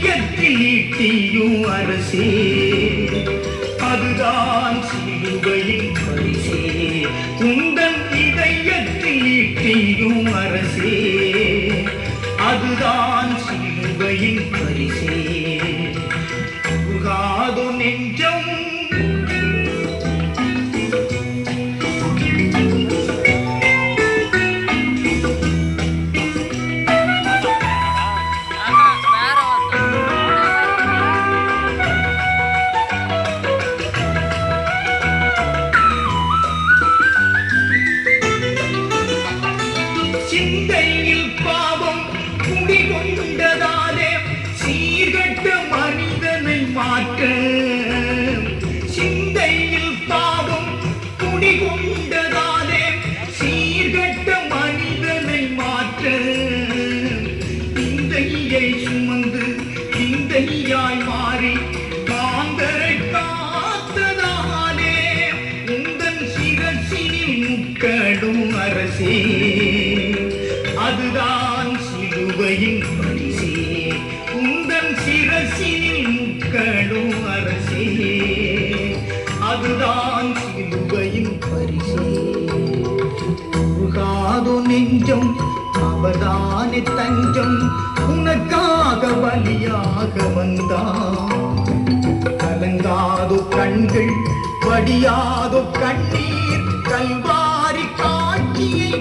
இதயத்தில் ஈட்டியும் அரசே அதுதான் சிலுவையின் பரிசே உந்தன் இதயத்தில் ஈட்டியும் அரசே அதுதான் சிலுவையின் பரிசே உருகாதோ நெஞ்சம் சிந்தையில் பாவம் குடிகொண்டதாலே சீர்கட்ட மனிதனை மாற்ற சிந்தையில் பாவம் குடிகொண்டதாலே சீர்கட்ட மனிதனை மாற்ற இந்தையை சுமந்து இந்தையாய் மாறி காந்தரை காத்ததாலே உந்தன் சிரசினில் முக்கடும் அரசே அதுதான் சிலுவையின் பரிசே உந்தன் சிரசினில் முக்கடும் அரசே அதுதான் சிலுவையின் பரிசே உருகாதோ நெஞ்சம் அவதானே தஞ்சம் உனக்காக பலியாக வந்தான் கலங்காதோ கண்கள் வடியாதோ கண்ணீர் கல்வாரி காட்சியை